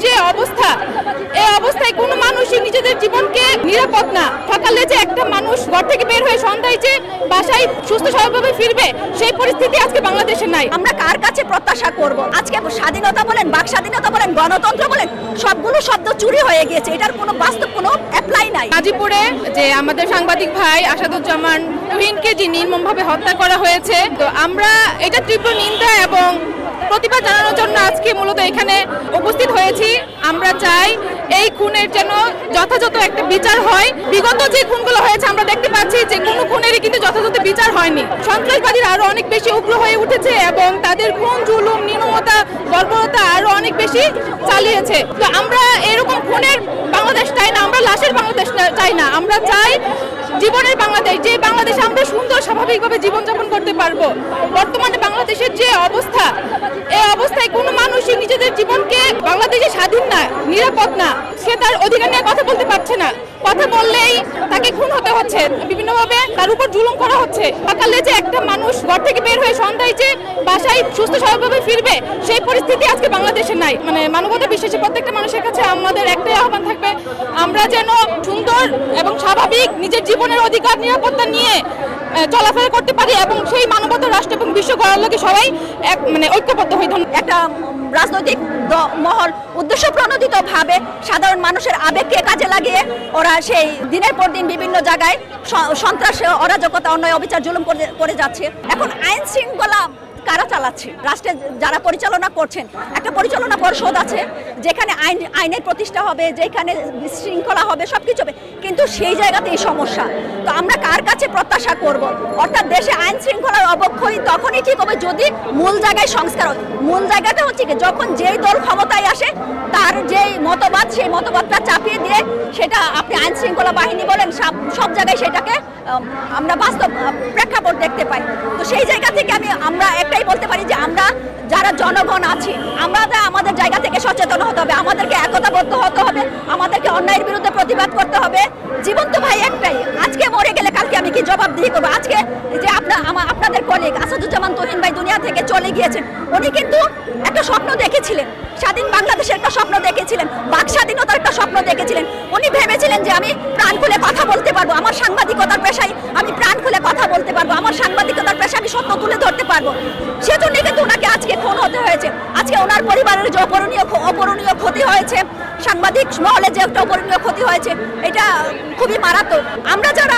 যে অবস্থা, এই অবস্থায় কোনো মানুষই নিজেদের জীবনকে নিরাপদ না। সকালে যে একটা মানুষ ঘর থেকে বের হয়ে সন্ধ্যায় যে বাসায় সুস্থ স্বাভাবিকভাবে ফিরবে, সেই পরিস্থিতি আজকে বাংলাদেশে নাই। আমরা কার কাছে প্রত্যাশা করব? আজকে স্বাধীনতা বলেন, বাক স্বাধীনতা বলেন, গণতন্ত্র বলেন, সবগুলো শব্দ চুরি হয়ে গিয়েছে। এটার কোনো বাস্তব কোনো অ্যাপ্লাই নাই। গাজীপুরে যে আমাদের সাংবাদিক ভাই আসাদুজ্জামান তুহিনকে যে নির্মমভাবে হত্যা করা হয়েছে, তো আমরা এটা তীব্র নিন্দা এবং প্রতিবাদ জানানোর জন্য আজকে মূলত এখানে উপস্থিত হয়েছি। আমরা চাই এই খুনের যেন যথাযথ একটা বিচার হয়। বিগত যে খুনগুলো হয়েছে আমরা দেখতে পাচ্ছি যে কোনো খুনেরই কিন্তু যথাযথ বিচার হয়নি। সন্ত্রাসবাদীরা আরো অনেক বেশি উগ্র হয়ে উঠেছে এবং তাদের খুন, জুলুম, নির্মমতা, বর্বরতা আরো অনেক বেশি চালিয়েছে। তো আমরা এরকম খুনের বাংলাদেশ চাই না, আমরা লাশের বাংলাদেশ চাই না। আমরা চাই জীবনের বাংলাদেশ, যে বাংলাদেশে আমরা সুন্দর স্বাভাবিকভাবে জীবনযাপন করতে পারবো। বর্তমানে বাংলাদেশের যে অবস্থা, এই অবস্থায় কোনো মানুষই নিজেদের জীবনকে বাংলাদেশে স্বাধীন না, নিরাপদ না। সে তার অধিকার নিয়ে কথা বলতে পারছে না, কথা বললেই তাকে খুন হতে হচ্ছে, বিভিন্নভাবে তার উপর জুলুম করা হচ্ছে। সকালে যে একটা মানুষ ঘর থেকে বের হয়ে সন্ধ্যায় যে বাসায় সুস্থ স্বাভাবিকভাবে ফিরবে, সেই পরিস্থিতি আজকে বাংলাদেশে নাই। মানবতা বিশ্বাসী প্রত্যেকটা মানুষের কাছে আমাদের একটাই আহ্বান থাকবে, আমরা যেন সুন্দর এবং স্বাভাবিক নিজের জীবনের অধিকার নিরাপত্তা নিয়ে চলাফেরা করতে পারি এবং সেই মানবতা রাষ্ট্র এবং বিশ্ব গড়ার লগে সবাই ঐক্যবদ্ধ হই। একটা রাজনৈতিক মহল উদ্দেশ্য প্রণোদিত ভাবে সাধারণ মানুষের আবেগকে কাজে লাগিয়ে ওরা সেই দিনের পর দিন বিভিন্ন জায়গায় সন্ত্রাস, অরাজকতা, অন্যায়, অবিচার, জুলুম করে যাচ্ছে। এখন আইন শৃঙ্খলা কারা চালাচ্ছে? রাষ্ট্রে যারা পরিচালনা করছেন, একটা পরিচালনা পর্ষদ আছে যেখানে আইনের প্রতিষ্ঠা হবে, যেখানে শৃঙ্খলা হবে, সবকিছু হবে, কিন্তু সেই জায়গাতেই সমস্যা। তো আমরা কার কাছে প্রত্যাশা করব? অর্থাৎ দেশে আইন শৃঙ্খলার অবক্ষয় তখনই ঠিক হবে যদি মূল জায়গায় সংস্কার হয়। মূল জায়গাটা হচ্ছে কি, যখন যেই দল ক্ষমতায় আসে তার যেই মতবাদ, সেই মতবাদটা চাপিয়ে দিয়ে সেটা আপনি আইন শৃঙ্খলা বাহিনী বলেন, সব জায়গায় সেটাকে আমরা বাস্তব প্রেক্ষাপট দেখতে পাই। তো সেই জায়গা থেকে আমরা একটাই বলতে পারি যে আমরা যারা জনগণ আছি, আমরা আমাদের জায়গা থেকে সচেতন হতে হবে, আমাদেরকে একতাবদ্ধ হতে হবে, আমাদেরকে অন্যায়ের বিরুদ্ধে প্রতিবাদ করতে হবে। জীবন তো ভাই একটাই, আজকে মরে গেলে কালকে আমি কি জবাবদিহি করবো? আজকে যে আপনাদের কলিগ আসাদুজ্জামান তুহিন ভাই দুনিয়া থেকে চলে গিয়েছেন, উনি কিন্তু একটা স্বপ্ন দেখেছিলেন, স্বাধীন বাংলাদেশের একটা স্বপ্ন দেখেছিলেন, বাক স্বাধীনতার একটা স্বপ্ন দেখেছিলেন। উনি ভেবেছিলেন যে আমি প্রাণ খুলে কথা বলতে পারবো, আমার সাংবাদিকতার পেশায় আমি প্রাণ খুলে কথা বলতে পারবো, আমার সাংবাদিকতার পেশায় আমি সত্য তুলে ধরতে পারবো। সেজন্য কিন্তু ওনাকে আজকে খুন হতে হয়েছে। আজকে ওনার পরিবারের যে অপরণীয় ক্ষতি হয়েছে, সাংবাদিক মহলে যে একটা অপরণীয় ক্ষতি হয়েছে, এটা খুবই মারাত্মক। আমরা যারা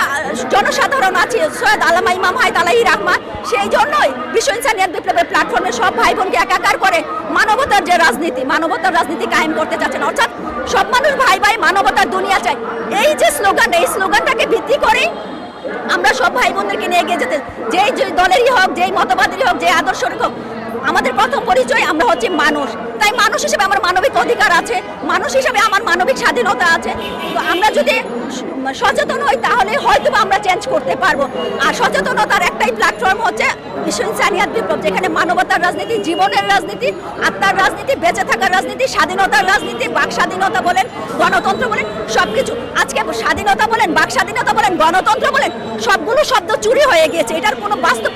জনসাধারণ আছি, সৈয়দ আল্লামা ইমাম হায়াত আলাইহি রাহমাত, সেই জন্যই বিশ্ব ইনসানিয়াত বিপ্লবের প্ল্যাটফর্মে সব ভাই বোনকে একাকার করে মানবতার যে রাজনীতি, মানবতার রাজনীতি কায়েম করতে চাচ্ছেন। অর্থাৎ সব মানুষ ভাই ভাই, মানবতার দুনিয়া চাই, এই যে স্লোগান, এই স্লোগানটাকে ভিত্তি করেই আমরা সব ভাই বোনদেরকে নিয়ে এগিয়ে যেতে, যেই দলেরই হোক, যেই মতবাদেরই হোক, যে আদর্শেরই হোক, আমাদের প্রথম পরিচয় আমরা হচ্ছে মানুষ। তাই মানুষ হিসেবে আমার মানবিক অধিকার আছে, মানুষ হিসেবে আমার মানবিক স্বাধীনতা আছে। তো আমরা যদি সচেতন হই তাহলে হয়তো আমরা চেঞ্জ করতে পারবো। আর সচেতনতার একটাই প্ল্যাটফর্ম হচ্ছে বিশ্ব ইনসানিয়াত বিপ্লব, যেখানে মানবতার রাজনীতি, জীবনের রাজনীতি, আত্মার রাজনীতি, বেঁচে থাকার রাজনীতি, স্বাধীনতার রাজনীতি, বাক স্বাধীনতা বলেন, গণতন্ত্র বলেন, সবকিছু। আজকে স্বাধীনতা বলেন, বাক স্বাধীনতা বলেন, গণতন্ত্র বলেন, সবগুলো শব্দ চুরি হয়ে গিয়েছে। এটার কোনো বাস্তব